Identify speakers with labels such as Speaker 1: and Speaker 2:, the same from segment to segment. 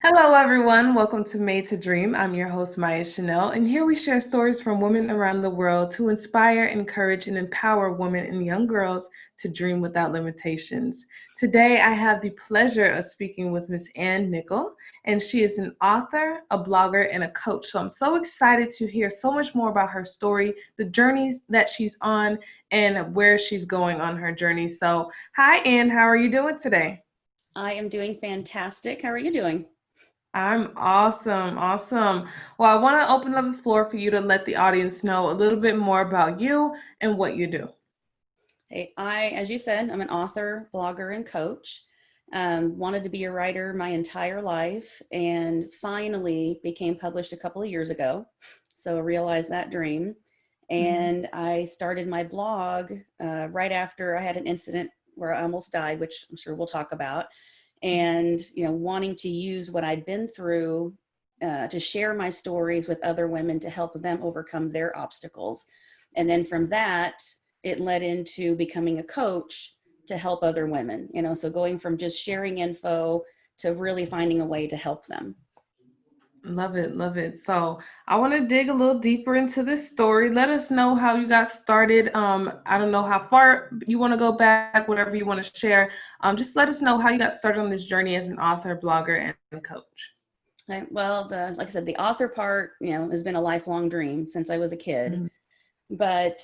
Speaker 1: Hello, everyone. Welcome to Made to Dream. I'm your host, Maya Chanel, and here we share stories from women around the world to inspire, encourage, and empower women and young girls to dream without limitations. Today, I have the pleasure of speaking with Miss Ann Nickel, and she is an author, a blogger, and a coach. So I'm so excited to hear so much more about her story, the journeys that she's on, and where she's going on her journey. So, hi, Ann. How are you doing today?
Speaker 2: I am doing fantastic. How are you doing?
Speaker 1: I'm awesome, awesome. Well, I want to open up the floor for you to let the audience know a little bit more about you and what you do.
Speaker 2: Hey, as you said, I'm an author, blogger, and coach. Wanted to be a writer my entire life and finally became published a couple of years ago. So I realized that dream.
Speaker 1: Hmm.
Speaker 2: And I started my blog right after I had an incident where I almost died, which I'm sure we'll talk about. And, wanting to use what I'd been through to share my stories with other women to help them overcome their obstacles. And then from that, it led into becoming a coach to help other women, so going from just sharing info to really finding a way to help them.
Speaker 1: Love it, love it. So I want to dig a little deeper into this story. Let us know how you got started. I don't know how far you want to go back, whatever you want to share. Just let us know how you got started on this journey as an author, blogger, and coach.
Speaker 2: Right. Well, like I said, the author part, has been a lifelong dream since I was a kid.
Speaker 1: Mhm.
Speaker 2: But,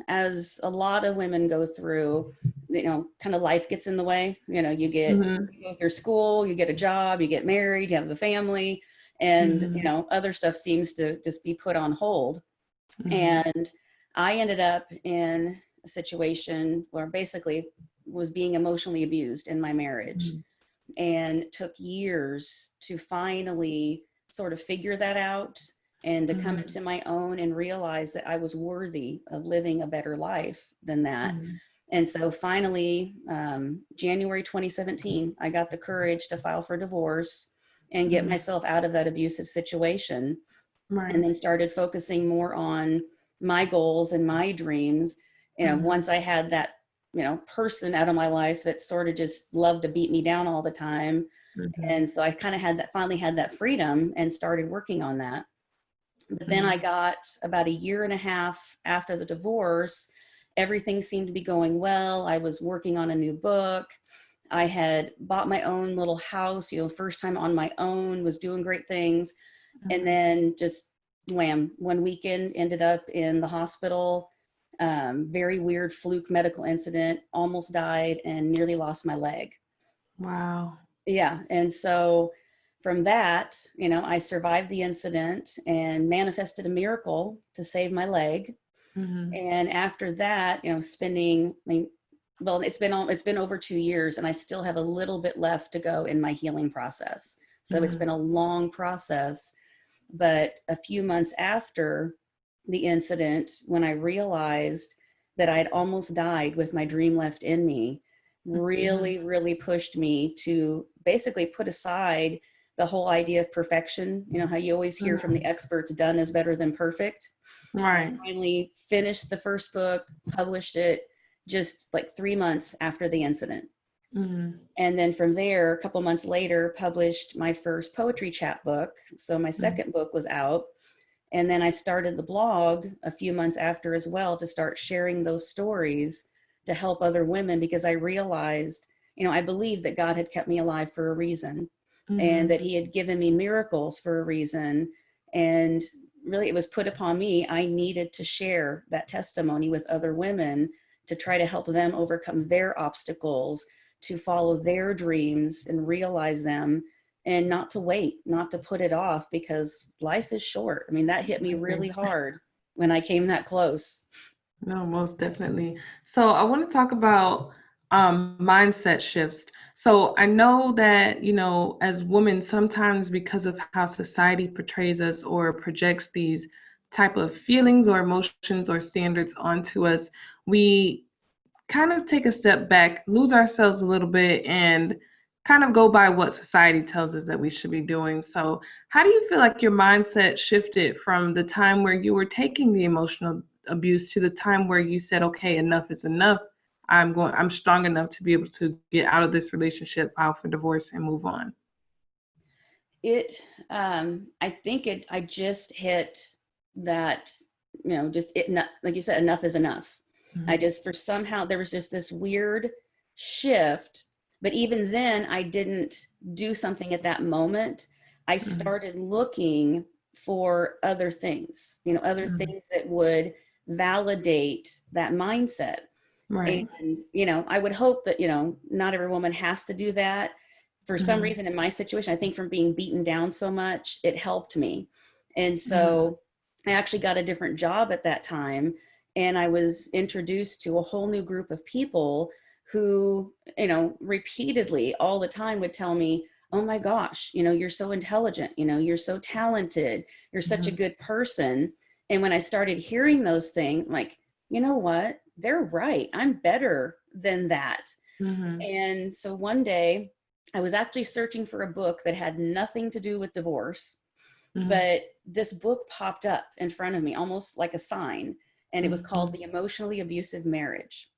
Speaker 2: as a lot of women go through, kind of life gets in the way.
Speaker 1: Mhm.
Speaker 2: You go through school, you get a job, you get married, you have the family, and,
Speaker 1: Mhm.
Speaker 2: other stuff seems to just be put on hold.
Speaker 1: Mhm.
Speaker 2: And I ended up in a situation where basically was being emotionally abused in my marriage
Speaker 1: Mhm.
Speaker 2: and took years to finally sort of figure that out and to come
Speaker 1: Mhm.
Speaker 2: into my own and realize that I was worthy of living a better life than that.
Speaker 1: Mhm.
Speaker 2: And so finally, January 2017, I got the courage to file for divorce and get
Speaker 1: Mhm.
Speaker 2: myself out of that abusive situation, and
Speaker 1: Right.
Speaker 2: then started focusing more on my goals and my dreams.
Speaker 1: Mhm.
Speaker 2: Once I had that, person out of my life that sort of just loved to beat me down all the time.
Speaker 1: Mhm.
Speaker 2: And so I kind of finally had that freedom and started working on that. But then I
Speaker 1: Mhm.
Speaker 2: got about a year and a half after the divorce, everything seemed to be going well. I was working on a new book. I had bought my own little house, first time on my own, was doing great things. And
Speaker 1: Mhm.
Speaker 2: then just wham, one weekend ended up in the hospital. Very weird fluke medical incident, almost died and nearly lost my leg.
Speaker 1: Wow.
Speaker 2: Yeah. And so from that, I survived the incident and manifested a miracle to save my leg.
Speaker 1: Mhm.
Speaker 2: And after that, spending, I mean, well, it's been over 2 years, and I still have a little bit left to go in my healing process. So it's
Speaker 1: Mhm.
Speaker 2: been a long process. But a few months after the incident, when I realized that I'd almost died with my dream left in me,
Speaker 1: Mhm.
Speaker 2: really, really pushed me to basically put aside the whole idea of perfection. You know how you always hear from the
Speaker 1: Mhm.
Speaker 2: experts, done is better than perfect.
Speaker 1: Right.
Speaker 2: Finally finished the first book, published it just like 3 months after the incident.
Speaker 1: Mhm.
Speaker 2: And then from there, a couple months later, published my first poetry chapbook. So my
Speaker 1: Mhm.
Speaker 2: second book was out. And then I started the blog a few months after as well to start sharing those stories to help other women, because I realized, I believed that God had kept me alive for a reason and
Speaker 1: Mhm.
Speaker 2: that He had given me miracles for a reason. And really, it was put upon me. I needed to share that testimony with other women to try to help them overcome their obstacles, to follow their dreams and realize them, and not to wait, not to put it off, because life is short. I mean, that hit me
Speaker 1: I
Speaker 2: really
Speaker 1: agree.
Speaker 2: hard when I came that close.
Speaker 1: No, most definitely. So I want to talk about mindset shifts. So I know that, as women, sometimes because of how society portrays us or projects these type of feelings or emotions or standards onto us, we kind of take a step back, lose ourselves a little bit, and kind of go by what society tells us that we should be doing. So, how do you feel like your mindset shifted from the time where you were taking the emotional abuse to the time where you said, "Okay, enough is enough. I'm strong enough to be able to get out of this relationship, file for divorce, and move on."
Speaker 2: It, I think I just hit that, just it, not, like you said, enough is enough. I
Speaker 1: Mhm.
Speaker 2: just, for somehow, there was just this weird shift. But even then, I didn't do something at that moment. I
Speaker 1: Mhm.
Speaker 2: started looking for other things, other
Speaker 1: Mhm.
Speaker 2: things that would validate that mindset.
Speaker 1: Right.
Speaker 2: And, I would hope that, not every woman has to do that. For some
Speaker 1: Mhm.
Speaker 2: reason, in my situation, I think from being beaten down so much, it helped me. And
Speaker 1: Mhm.
Speaker 2: so I actually got a different job at that time. And I was introduced to a whole new group of people who, repeatedly all the time would tell me, oh my gosh, you're so intelligent, you're so talented, you're such a
Speaker 1: Mhm.
Speaker 2: good person. And when I started hearing those things, I'm like, you know what? They're right. I'm better than that.
Speaker 1: Mhm.
Speaker 2: And so one day I was actually searching for a book that had nothing to do with divorce,
Speaker 1: Mhm.
Speaker 2: but this book popped up in front of me, almost like a sign. And it was called
Speaker 1: Mhm.
Speaker 2: The Emotionally Abusive Marriage.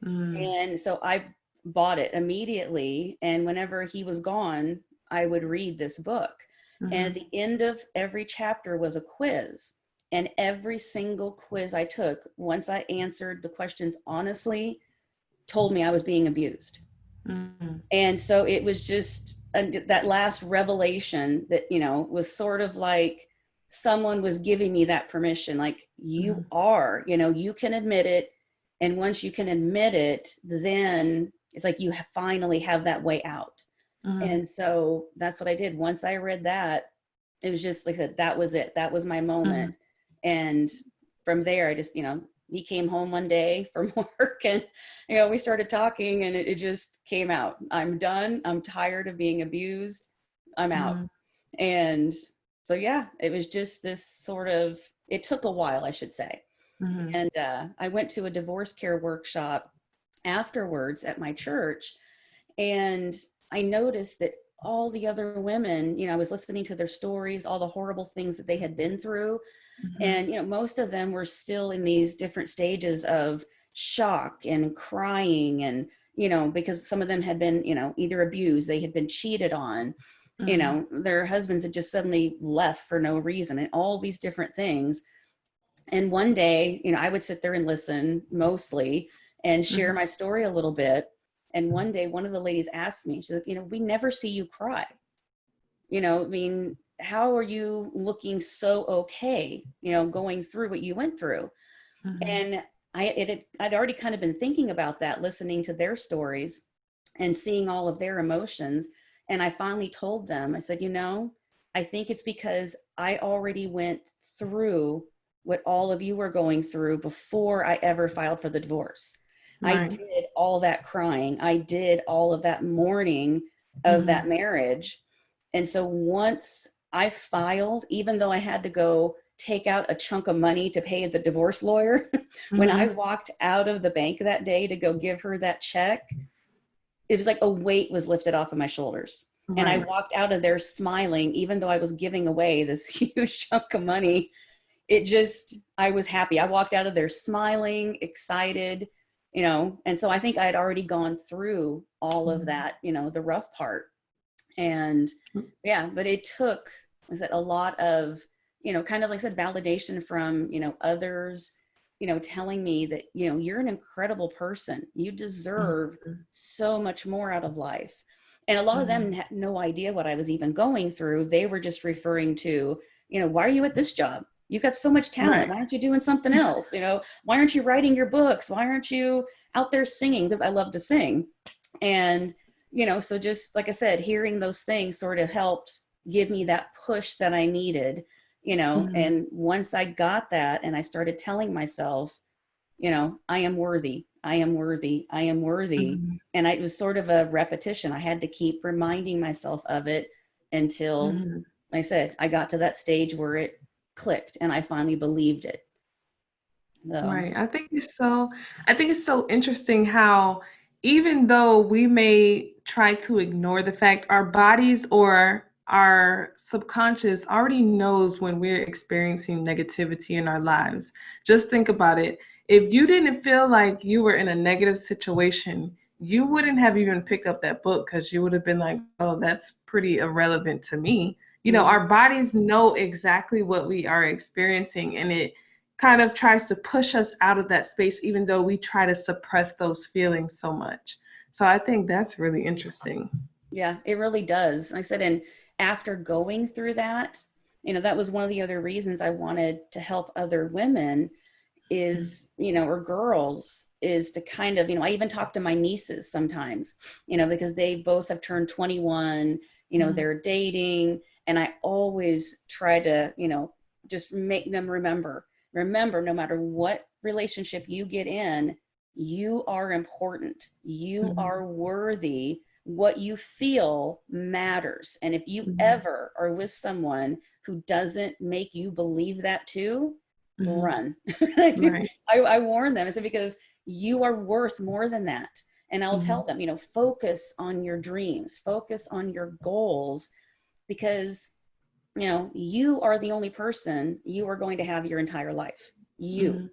Speaker 1: Mhm.
Speaker 2: And so I bought it immediately. And whenever he was gone, I would read this book. And at
Speaker 1: Mhm.
Speaker 2: the end of every chapter was a quiz. And every single quiz I took, once I answered the questions honestly, told me I was being abused.
Speaker 1: Mhm.
Speaker 2: And so it was just that last revelation that, was sort of like someone was giving me that permission, like, you
Speaker 1: Mhm.
Speaker 2: are, you can admit it. And once you can admit it, then it's like you finally have that way out.
Speaker 1: Mhm.
Speaker 2: And so that's what I did. Once I read that, it was just like I said, that was it. That was my moment.
Speaker 1: Mhm.
Speaker 2: And from there, I just, he came home one day from work and, we started talking and it just came out. I'm done. I'm tired of being abused. I'm out.
Speaker 1: Mhm.
Speaker 2: And so, yeah, it was just this sort of, it took a while, I should say.
Speaker 1: Mhm.
Speaker 2: And I went to a divorce care workshop afterwards at my church. And I noticed that all the other women, I was listening to their stories, all the horrible things that they had been through.
Speaker 1: Mhm.
Speaker 2: And, most of them were still in these different stages of shock and crying. And, because some of them had been, either abused, they had been cheated on,
Speaker 1: Mhm.
Speaker 2: their husbands had just suddenly left for no reason, and all these different things. And one day, I would sit there and listen mostly and share
Speaker 1: Mhm.
Speaker 2: my story a little bit. And one day, one of the ladies asked me, she's like, we never see you cry. I mean, how are you looking so okay, going through what you went through?
Speaker 1: Mhm.
Speaker 2: And I'd already kind of been thinking about that, listening to their stories and seeing all of their emotions. And I finally told them, I said, I think it's because I already went through what all of you were going through before I ever filed for the divorce. I
Speaker 1: Right.
Speaker 2: did all that crying. I did all of that mourning of that
Speaker 1: Mhm.
Speaker 2: marriage. And so once I filed, even though I had to go take out a chunk of money to pay the divorce lawyer, when I
Speaker 1: Mhm.
Speaker 2: walked out of the bank that day to go give her that check, it was like a weight was lifted off of my shoulders. And I
Speaker 1: Right.
Speaker 2: walked out of there smiling, even though I was giving away this huge chunk of money. I was happy. I walked out of there smiling, excited, and so I think I had already gone through all of
Speaker 1: Mhm.
Speaker 2: that, the rough part. And yeah, but it took, was it a lot of, kind of like I said, validation from, others, telling me that, you're an incredible person. You deserve
Speaker 1: Mhm.
Speaker 2: so much more out of life. And a lot of them
Speaker 1: Mhm.
Speaker 2: had no idea what I was even going through. They were just referring to, why are you at this job? You got so much talent.
Speaker 1: Right.
Speaker 2: Why aren't you doing something else? Why aren't you writing your books? Why aren't you out there singing? Because I love to sing. And so just like I said, hearing those things sort of helped give me that push that I needed.
Speaker 1: Mhm.
Speaker 2: And once I got that and I started telling myself, I am worthy, I am worthy, I am worthy.
Speaker 1: Mhm.
Speaker 2: And it was sort of a repetition. I had to keep reminding myself of it until,
Speaker 1: Mhm.
Speaker 2: like I said, I got to that stage where it clicked and I finally believed it. So,
Speaker 1: Right. I think it's so interesting how even though we may try to ignore the fact, our bodies or our subconscious already knows when we're experiencing negativity in our lives. Just think about it. If you didn't feel like you were in a negative situation, you wouldn't have even picked up that book because you would have been like, oh, that's pretty irrelevant to me.
Speaker 2: Mhm.
Speaker 1: our bodies know exactly what we are experiencing, and it kind of tries to push us out of that space, even though we try to suppress those feelings so much. So I think that's really interesting.
Speaker 2: Yeah, it really does. Like I said, and after going through that, that was one of the other reasons I wanted to help other women is, or girls, is to kind of, I even talk to my nieces sometimes, because they both have turned 21,
Speaker 1: Mhm.
Speaker 2: they're dating. And I always try to, just make them remember, no matter what relationship you get in, you are important. You
Speaker 1: Mhm.
Speaker 2: are worthy. What you feel matters. And if you
Speaker 1: Mhm.
Speaker 2: ever are with someone who doesn't make you believe that too,
Speaker 1: Mhm.
Speaker 2: run.
Speaker 1: Right.
Speaker 2: I warn them. I said, because you are worth more than that. And I'll tell
Speaker 1: Mhm.
Speaker 2: them, focus on your dreams, focus on your goals, because, you are the only person you are going to have your entire life.
Speaker 1: Mhm.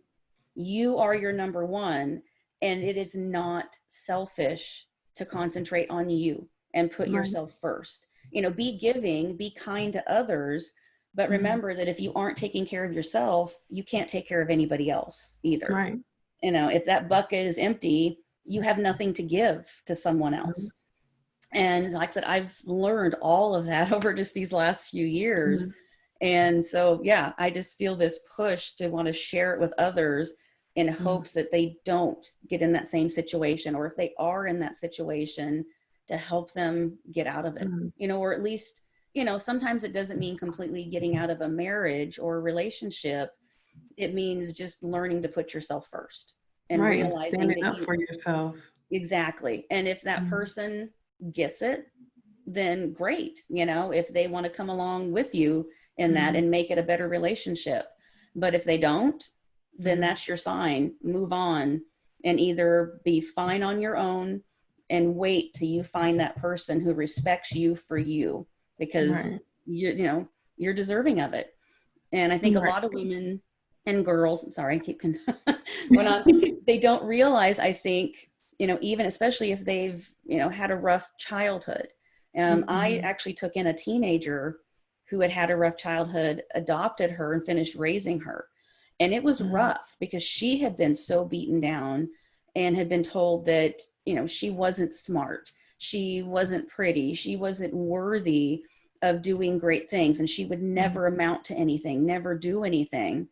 Speaker 2: You are your number one. And it is not selfish to concentrate on you and put
Speaker 1: Right.
Speaker 2: yourself first. Be giving, be kind to others, but
Speaker 1: Mhm.
Speaker 2: remember that if you aren't taking care of yourself, you can't take care of anybody else either.
Speaker 1: Right.
Speaker 2: If that bucket is empty, you have nothing to give to someone
Speaker 1: Mhm.
Speaker 2: else. And like I said, I've learned all of that over just these last few years.
Speaker 1: Mhm.
Speaker 2: And so, yeah, I just feel this push to want to share it with others in
Speaker 1: Mhm.
Speaker 2: hopes that they don't get in that same situation, or if they are in that situation, to help them get out of it,
Speaker 1: Mhm.
Speaker 2: or at least, sometimes it doesn't mean completely getting out of a marriage or a relationship. It means just learning to put yourself first and
Speaker 1: Right. And
Speaker 2: realizing
Speaker 1: standing
Speaker 2: that
Speaker 1: up
Speaker 2: you
Speaker 1: for yourself.
Speaker 2: exactly. And if that
Speaker 1: Mhm.
Speaker 2: person gets it, then great. If they want to come along with you in that
Speaker 1: Mhm.
Speaker 2: and make it a better relationship. But if they don't, then
Speaker 1: Mhm.
Speaker 2: that's your sign. Move on and either be fine on your own and wait till you find that person who respects you for you, because
Speaker 1: Right.
Speaker 2: you're deserving of it. And I think a
Speaker 1: Right.
Speaker 2: lot of women and girls, sorry, I keep going on, they don't realize, I think, even especially if they've, had a rough childhood. I
Speaker 1: Mhm.
Speaker 2: actually took in a teenager who had had a rough childhood, adopted her, and finished raising her. And it was
Speaker 1: Mhm.
Speaker 2: rough because she had been so beaten down and had been told that, she wasn't smart. She wasn't pretty. She wasn't worthy of doing great things. And she would
Speaker 1: Mhm.
Speaker 2: never amount to anything, never do anything.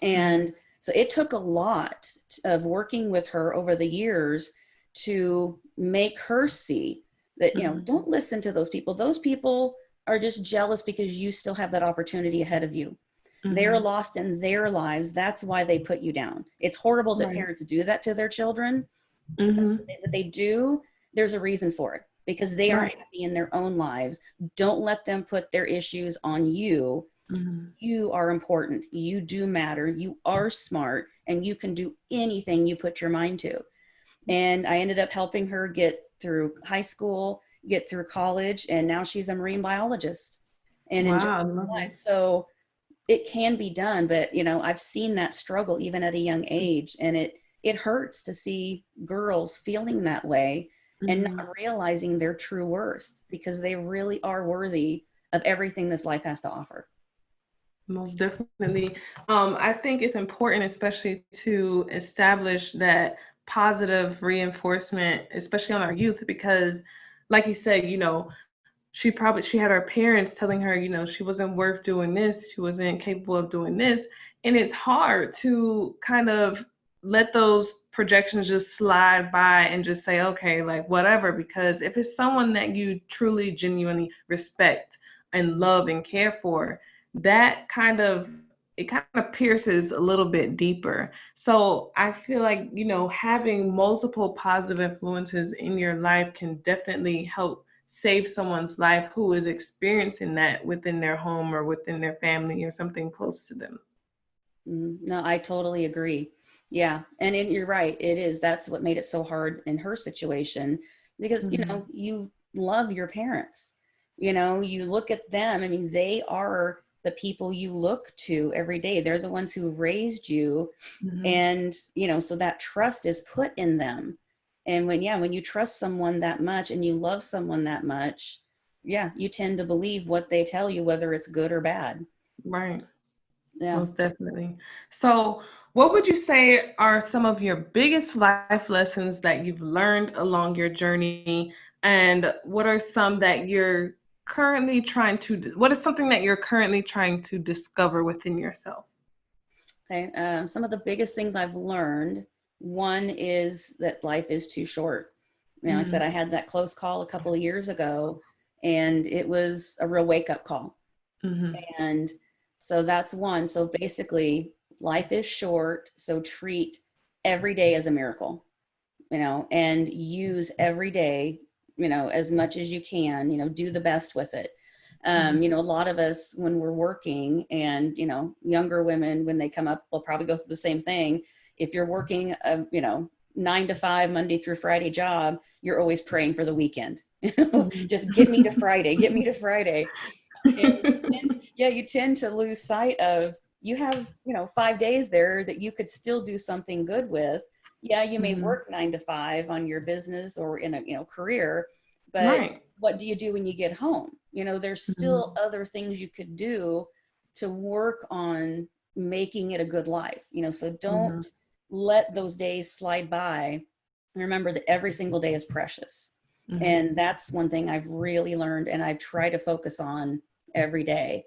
Speaker 1: Mhm.
Speaker 2: And so it took a lot of working with her over the years to make her see that,
Speaker 1: Mhm.
Speaker 2: don't listen to those people. Those people are just jealous because you still have that opportunity ahead of you. They're
Speaker 1: Mhm.
Speaker 2: lost in their lives. That's why they put you down. It's horrible that
Speaker 1: Right.
Speaker 2: parents do that to their children.
Speaker 1: Mhm.
Speaker 2: That they do, there's a reason for it, because they aren't
Speaker 1: Right.
Speaker 2: happy in their own lives. Don't let them put their issues on you.
Speaker 1: Mhm.
Speaker 2: You are important. You do matter. You are smart, and you can do anything you put your mind to. And I ended up helping her get through high school, get through college, and now she's a marine biologist and enjoys
Speaker 1: Wow, I love
Speaker 2: life.
Speaker 1: it.
Speaker 2: So it can be done, but I've seen that struggle even at a young age, and it hurts to see girls feeling that way and
Speaker 1: Mhm.
Speaker 2: not realizing their true worth, because they really are worthy of everything this life has to offer.
Speaker 1: Most definitely. I think it's important, especially to establish that positive reinforcement, especially on our youth, because, like you said, she had her parents telling her, she wasn't worth doing this, she wasn't capable of doing this, and it's hard to kind of let those projections just slide by and just say, okay, like whatever, because if it's someone that you truly genuinely respect and love and care for, that kind of pierces a little bit deeper. So I feel like, having multiple positive influences in your life can definitely help save someone's life who is experiencing that within their home or within their family or something close to them.
Speaker 2: No, I totally agree. Yeah. And you're right. It is. That's what made it so hard in her situation, because,
Speaker 1: Mhm.
Speaker 2: you love your parents. You look at them. I mean, they are the people you look to every day. They're the ones who raised you.
Speaker 1: Mhm.
Speaker 2: And, so that trust is put in them. And when you trust someone that much and you love someone that much, yeah, you tend to believe what they tell you, whether it's good or bad.
Speaker 1: Right.
Speaker 2: Yeah.
Speaker 1: Most definitely. So, what would you say are some of your biggest life lessons that you've learned along your journey? And what are some that you're currently what is something that you're currently trying to discover within yourself?
Speaker 2: Okay. Some of the biggest things I've learned, one is that life is too short. Like I said,
Speaker 1: Mm-hmm.
Speaker 2: I had that close call a couple of years ago, and it was a real wake up call.
Speaker 1: Mm-hmm.
Speaker 2: And so that's one. So basically, life is short. So treat every day as a miracle, and use every day, as much as you can, do the best with it. A lot of us, when we're working, and, younger women, when they come up, will probably go through the same thing. If you're working, 9 to 5, Monday through Friday job, you're always praying for the weekend. Just get me to Friday, get me to Friday. And yeah, you tend to lose sight of, you have, 5 days there that you could still do something good with. Yeah, you may
Speaker 1: Mm-hmm.
Speaker 2: work 9 to 5 on your business or in a, career, but
Speaker 1: Right.
Speaker 2: what do you do when you get home? There's still
Speaker 1: Mm-hmm.
Speaker 2: other things you could do to work on making it a good life, so don't
Speaker 1: Mm-hmm.
Speaker 2: let those days slide by. Remember that every single day is precious.
Speaker 1: Mm-hmm.
Speaker 2: And that's one thing I've really learned, and I try to focus on every day.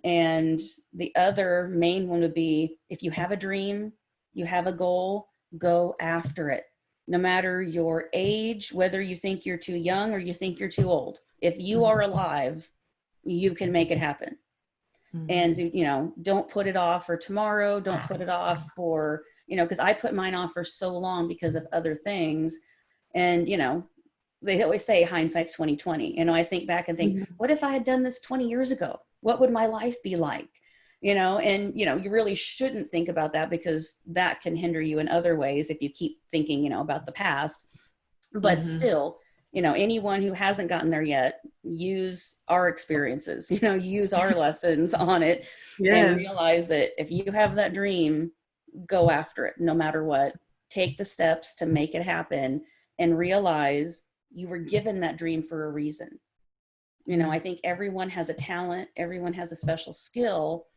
Speaker 2: And the other main one would be, if you have a dream, you have a goal, go after it. No matter your age, whether you think you're too young or you think you're too old, if you are alive, you can make it happen.
Speaker 1: Mm-hmm.
Speaker 2: And, don't put it off for tomorrow. Don't put it off for, because I put mine off for so long because of other things. And, they always say hindsight's 2020. I think back and think,
Speaker 1: Mm-hmm.
Speaker 2: what if I had done this 20 years ago? What would my life be like? And you really shouldn't think about that, because that can hinder you in other ways if you keep thinking, about the past. But
Speaker 1: Mm-hmm.
Speaker 2: still, anyone who hasn't gotten there yet, use our experiences, use our lessons on it, and
Speaker 1: Yes.
Speaker 2: realize that if you have that dream, go after it no matter what. Take the steps to make it happen, and realize you were given that dream for a reason. I
Speaker 1: Yes.
Speaker 2: think everyone has a talent, everyone has a special skill,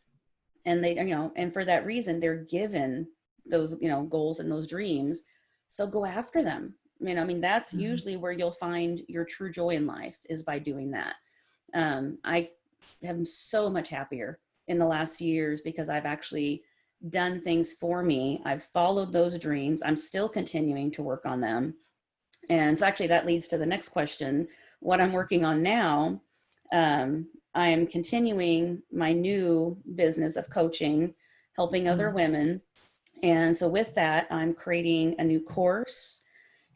Speaker 2: and and for that reason, they're given those, goals and those dreams. So go after them. That's
Speaker 1: Mm-hmm.
Speaker 2: usually where you'll find your true joy in life, is by doing that. I am so much happier in the last few years because I've actually done things for me. I've followed those dreams. I'm still continuing to work on them. And so actually that leads to the next question. What I'm working on now, I am continuing my new business of coaching, helping other
Speaker 1: Mm-hmm.
Speaker 2: women. And so with that, I'm creating a new course,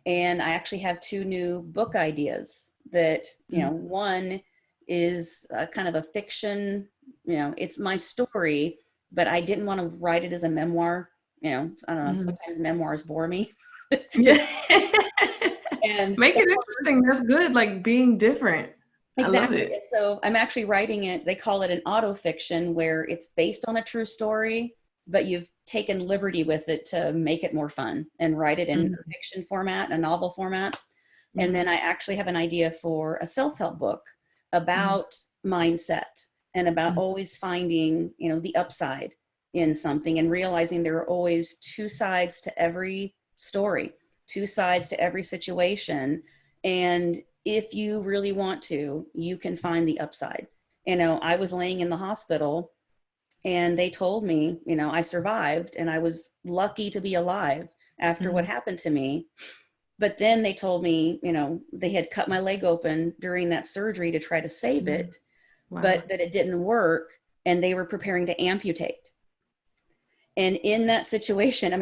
Speaker 2: and I actually have two new book ideas that, one is kind of a fiction, it's my story, but I didn't want to write it as a memoir. I don't know,
Speaker 1: Mm-hmm.
Speaker 2: sometimes memoirs bore me.
Speaker 1: Yeah.
Speaker 2: And
Speaker 1: Make it interesting. That's good. Like being different. I love
Speaker 2: exactly.
Speaker 1: it.
Speaker 2: And so I'm actually writing it, they call it an auto fiction, where it's based on a true story, but you've taken liberty with it to make it more fun and write it in a
Speaker 1: Mm-hmm.
Speaker 2: fiction format, a novel format. And
Speaker 1: Mm-hmm.
Speaker 2: then I actually have an idea for a self-help book
Speaker 1: Mm-hmm.
Speaker 2: about mindset, and about always finding, the upside in something, and realizing there are always two sides to every story, two sides to every situation. And if you really want to, you can find the upside. I was laying in the hospital, and they told me, I survived, and I was lucky to be alive after what
Speaker 1: Mm-hmm.
Speaker 2: happened to me. But then they told me, they had cut my leg open during that surgery to try to save
Speaker 1: Mm-hmm.
Speaker 2: it,
Speaker 1: Wow.
Speaker 2: but that it didn't work, and they were preparing to amputate. And in that situation,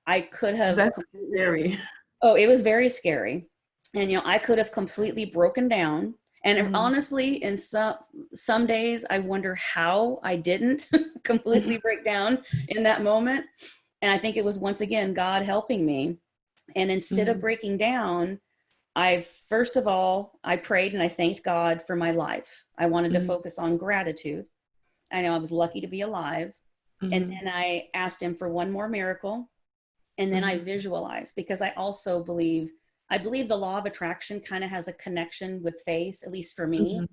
Speaker 2: I could have
Speaker 1: That's
Speaker 2: completely,
Speaker 1: scary.
Speaker 2: oh, it was very scary. And, I could have completely broken down. And
Speaker 1: Mm-hmm.
Speaker 2: honestly, in some days, I wonder how I didn't completely break down in that moment. And I think it was, once again, God helping me. And instead of
Speaker 1: Mm-hmm.
Speaker 2: breaking down, first of all, I prayed and I thanked God for my life. I wanted to
Speaker 1: Mm-hmm.
Speaker 2: focus on gratitude. I know I was lucky to be alive. And
Speaker 1: Mm-hmm.
Speaker 2: then I asked him for one more miracle. And then I
Speaker 1: Mm-hmm.
Speaker 2: visualized, because I also believe I believe the law of attraction kind of has a connection with faith, at least for me.
Speaker 1: Hmm.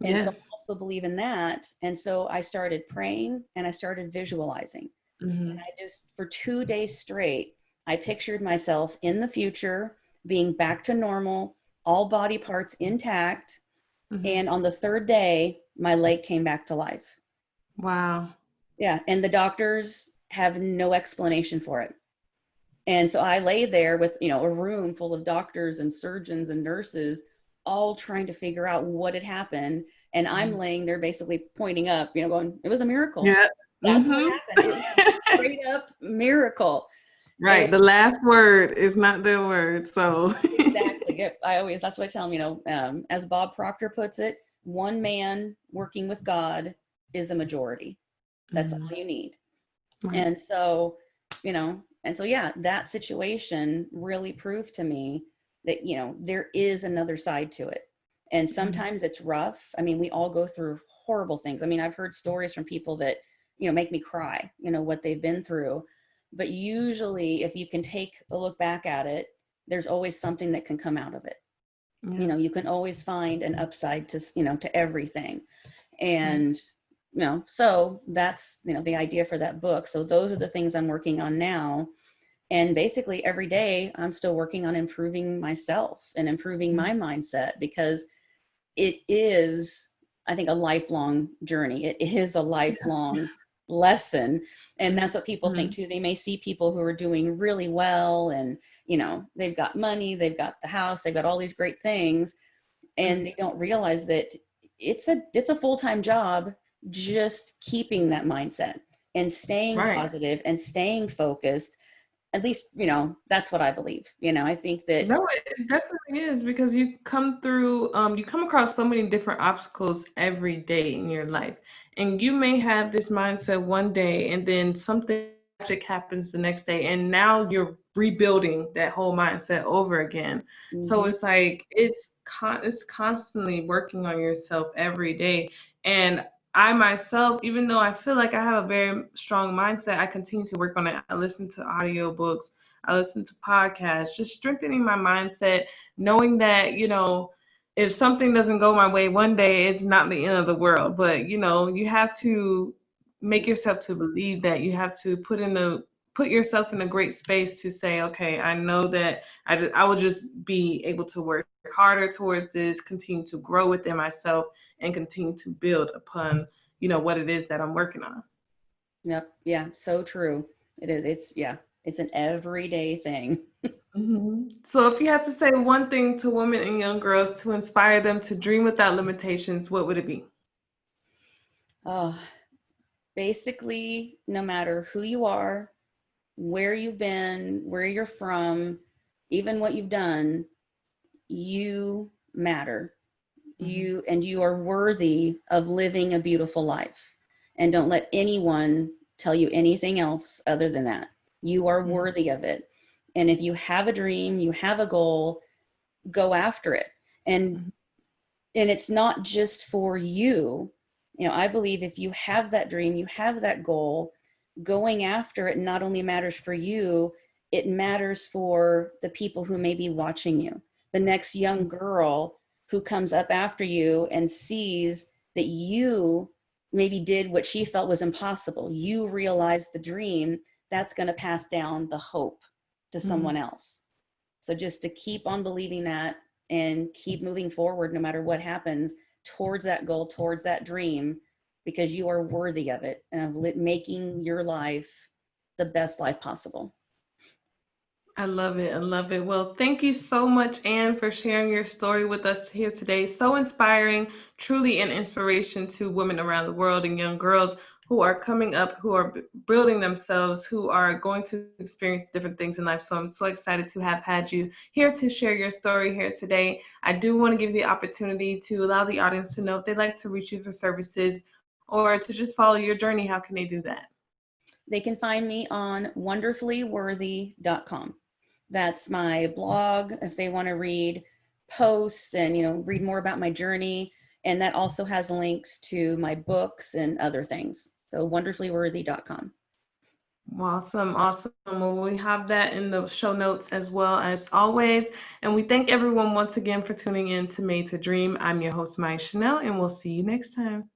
Speaker 2: And so I
Speaker 1: Yes.
Speaker 2: also believe in that. And so I started praying and I started visualizing. And
Speaker 1: Hmm.
Speaker 2: I just, for 2 days straight, I pictured myself in the future being back to normal, all body parts intact.
Speaker 1: Hmm.
Speaker 2: And on the third day, my leg came back to life.
Speaker 1: Wow.
Speaker 2: Yeah. And the doctors have no explanation for it. And so I lay there with, a room full of doctors and surgeons and nurses, all trying to figure out what had happened. And I'm
Speaker 1: Mhm.
Speaker 2: laying there basically pointing up, going, it was a miracle.
Speaker 1: Yeah.
Speaker 2: That's what
Speaker 1: Hmm.
Speaker 2: happened. It was a straight up miracle. And
Speaker 1: Right. The last word is not their word. So.
Speaker 2: exactly. Yep. That's what I tell them, as Bob Proctor puts it, one man working with God is a majority. That's
Speaker 1: Mhm.
Speaker 2: all you need.
Speaker 1: Right.
Speaker 2: And so, yeah, that situation really proved to me that, there is another side to it. And
Speaker 1: Mhm.
Speaker 2: sometimes it's rough. I mean, we all go through horrible things. I mean, I've heard stories from people that, make me cry, what they've been through. But usually, if you can take a look back at it, there's always something that can come out of it.
Speaker 1: Yeah.
Speaker 2: You can always find an upside to, to everything.
Speaker 1: Right.
Speaker 2: And so that's the idea for that book. So those are the things I'm working on now. And basically every day I'm still working on improving myself and improving
Speaker 1: Mhm.
Speaker 2: my mindset, because it is, I think, a lifelong journey. It is a
Speaker 1: Yeah.
Speaker 2: lifelong lesson. And that's what people think
Speaker 1: Mhm.
Speaker 2: too. They may see people who are doing really well, and they've got money, they've got the house, they've got all these great things, and
Speaker 1: Mhm.
Speaker 2: they don't realize that it's a full-time job, just keeping that mindset and staying
Speaker 1: Right.
Speaker 2: positive and staying focused. At least, that's what I believe. I think that
Speaker 1: No, it definitely is because you come across so many different obstacles every day in your life. And you may have this mindset one day and then something tragic happens the next day and now you're rebuilding that whole mindset over again. So
Speaker 2: mhm,
Speaker 1: it's like it's constantly working on yourself every day. And I myself, even though I feel like I have a very strong mindset, I continue to work on it. I listen to audiobooks, I listen to podcasts, just strengthening my mindset, knowing that, if something doesn't go my way one day, it's not the end of the world. But, you have to make yourself to believe that you have to put yourself in a great space to say, okay, I know that I will just be able to work harder towards this, continue to grow within myself, and continue to build upon, what it is that I'm working on.
Speaker 2: yep, yeah, so true. It is. It's an everyday thing.
Speaker 1: So, if you had to say one thing to women and young girls to inspire them to dream without limitations, what would it be?
Speaker 2: Oh, basically, no matter who you are, where you've been, where you're from, even what you've done, you matter.
Speaker 1: Hmm.
Speaker 2: You are worthy of living a beautiful life. And don't let anyone tell you anything else other than that. You are
Speaker 1: Hmm.
Speaker 2: worthy of it. And if you have a dream, you have a goal, go after it. And and it's not just for you. I believe if you have that dream, you have that goal, going after it not only matters for you, it matters for the people who may be watching you. The next young girl who comes up after you and sees that you maybe did what she felt was impossible, you realized the dream, that's going to pass down the hope to
Speaker 1: Hmm.
Speaker 2: someone else. So just to keep on believing that and keep moving forward no matter what happens towards that goal, towards that dream, because you are worthy of it and of making your life the best life possible.
Speaker 1: I love it. I love it. Well, thank you so much, Anne, for sharing your story with us here today. So inspiring, truly an inspiration to women around the world and young girls who are coming up, who are building themselves, who are going to experience different things in life. So I'm so excited to have had you here to share your story here today. I do want to give you the opportunity to allow the audience to know if they'd like to reach you for services or to just follow your journey. How can they do that?
Speaker 2: They can find me on wonderfullyworthy.com. That's my blog if they want to read posts and read more about my journey, and that also has links to my books and other things. So wonderfullyworthy.com.
Speaker 1: Awesome, awesome. Well, we have that in the show notes as well as always. And we thank everyone once again for tuning in to Made to Dream. I'm your host, Maya Chanel, and we'll see you next time.